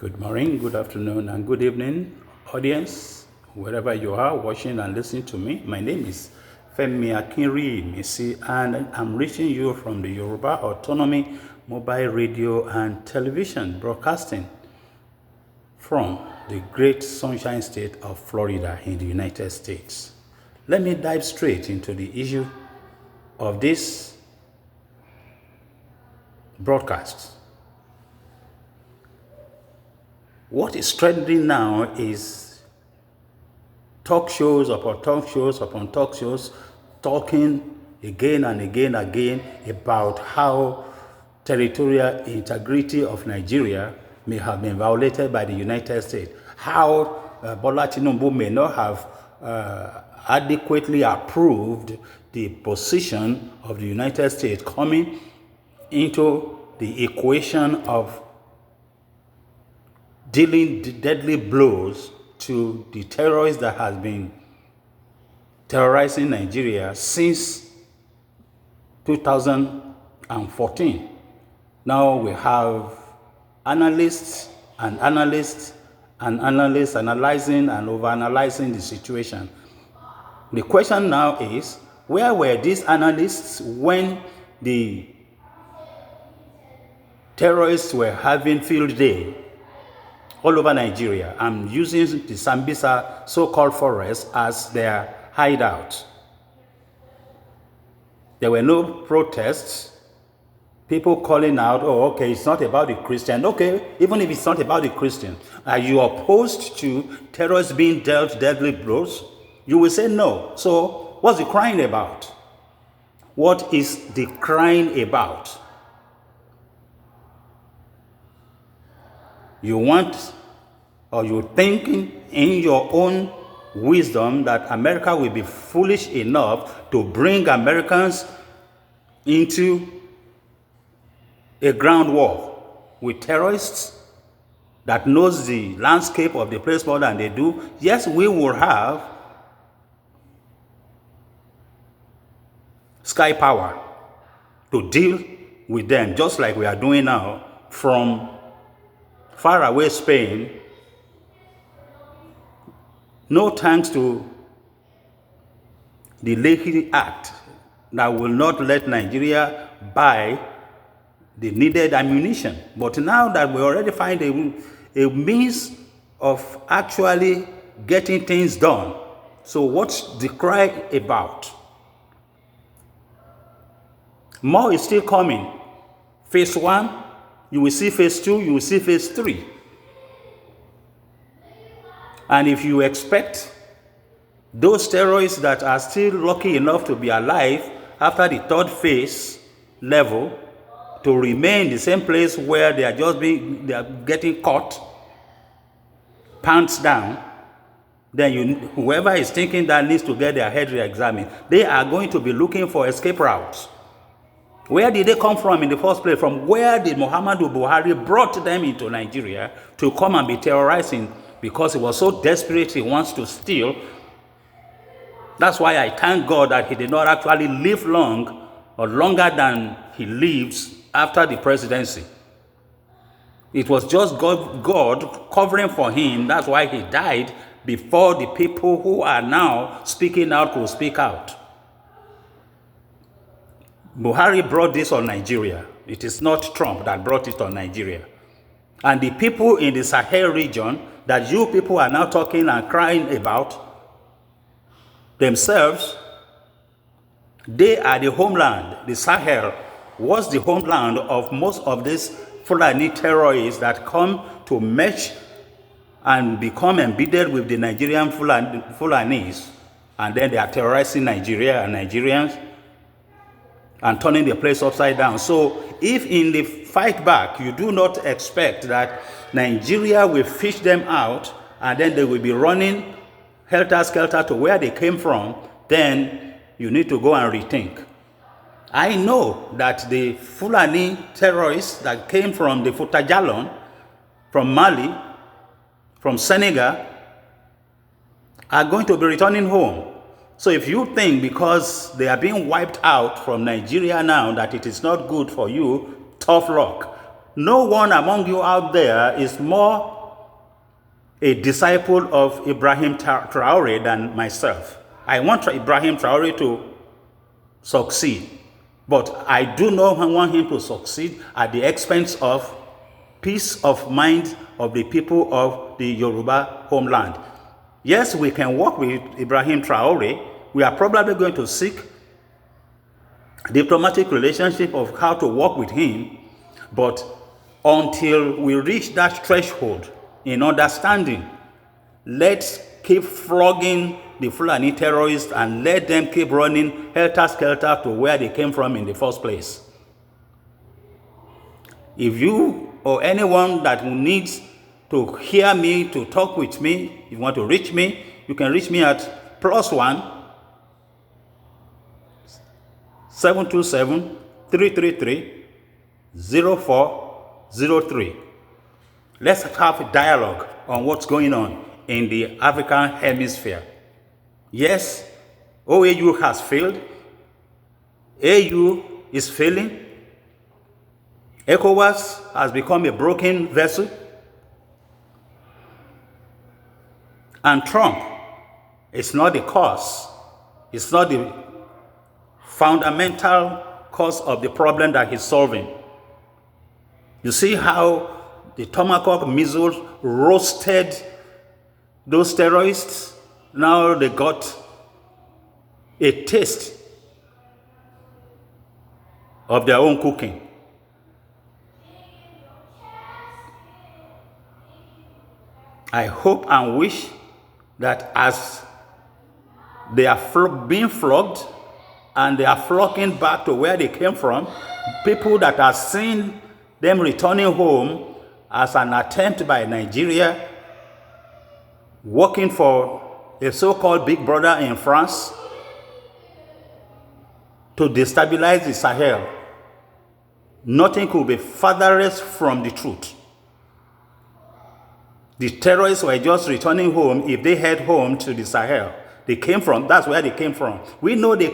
Good morning, good afternoon, and good evening, audience, wherever you are watching and listening to me. My name is Femi Akinri-Misi, and I'm reaching you from the Yoruba Autonomy Mobile Radio and Television Broadcasting from the great Sunshine State of Florida in the United States. Let me dive straight into the issue of this broadcast. What is trending now is talk shows upon talk shows upon talk shows talking again and again about how territorial integrity of Nigeria may have been violated by the United States, how Bola Tinubu may not have adequately approved the position of the United States coming into the equation of dealing deadly blows to the terrorists that has been terrorizing Nigeria since 2014. Now we have analysts analyzing and overanalyzing the situation. The question now is, where were these analysts when the terrorists were having field day all over Nigeria? I'm using the Sambisa so-called forest as their hideout. There were no protests, people calling out, oh, okay, it's not about the Christian. Okay, even if it's not about the Christian, are you opposed to terrorists being dealt deadly blows? You will say no. So what's the crying about? What is the crying about? You want, or you're thinking in your own wisdom that America will be foolish enough to bring Americans into a ground war with terrorists that knows the landscape of the place more than they do. Yes, we will have sky power to deal with them, just like we are doing now from far away Spain. No thanks to the Leahy Act that will not let Nigeria buy the needed ammunition. But now that we already find a means of actually getting things done. So what's the cry about? More is still coming. Phase 1, you will see phase 2, you will see phase 3. And if you expect those terrorists that are still lucky enough to be alive after the third phase level to remain in the same place where they are getting caught, pants down, then whoever is thinking that needs to get their head re-examined. They are going to be looking for escape routes. Where did they come from in the first place? From where did Muhammadu Buhari brought them into Nigeria to come and be terrorizing because he was so desperate he wants to steal? That's why I thank God that he did not actually live long or longer than he lives after the presidency. It was just God covering for him. That's why he died before the people who are now speaking out could speak out. Buhari brought this on Nigeria. It is not Trump that brought it on Nigeria. And the people in the Sahel region that you people are now talking and crying about themselves, they are the homeland. The Sahel was the homeland of most of these Fulani terrorists that come to mesh and become embedded with the Nigerian Fulanis, and then they are terrorizing Nigeria and Nigerians and turning the place upside down. So if in the fight back you do not expect that Nigeria will fish them out and then they will be running helter-skelter to where they came from, then you need to go and rethink. I know that the Fulani terrorists that came from the Futajalon, from Mali, from Senegal, are going to be returning home. So if you think because they are being wiped out from Nigeria now that it is not good for you, tough luck. No one among you out there is more a disciple of Ibrahim Traore than myself. I want Ibrahim Traore to succeed, but I do not want him to succeed at the expense of peace of mind of the people of the Yoruba homeland. Yes, we can work with Ibrahim Traore. We are probably going to seek diplomatic relationship of how to work with him, but until we reach that threshold in understanding, let's keep flogging the Fulani terrorists and let them keep running helter-skelter to where they came from in the first place. If you or anyone that needs to hear me, to talk with me, if you want to reach me, you can reach me at +1 727 333 0403. Let's have a dialogue on what's going on in the African hemisphere. Yes, OAU has failed. AU is failing. ECOWAS has become a broken vessel. And Trump is not the cause. It's not the fundamental cause of the problem that he's solving. You see how the Tomahawk missiles roasted those terrorists? Now they got a taste of their own cooking. I hope and wish that as they are being flogged and they are flocking back to where they came from, people that are seeing them returning home as an attempt by Nigeria, working for a so-called big brother in France to destabilize the Sahel. Nothing could be furthest from the truth. The terrorists were just returning home if they head home to the Sahel. They came from, that's where they came from. We know they came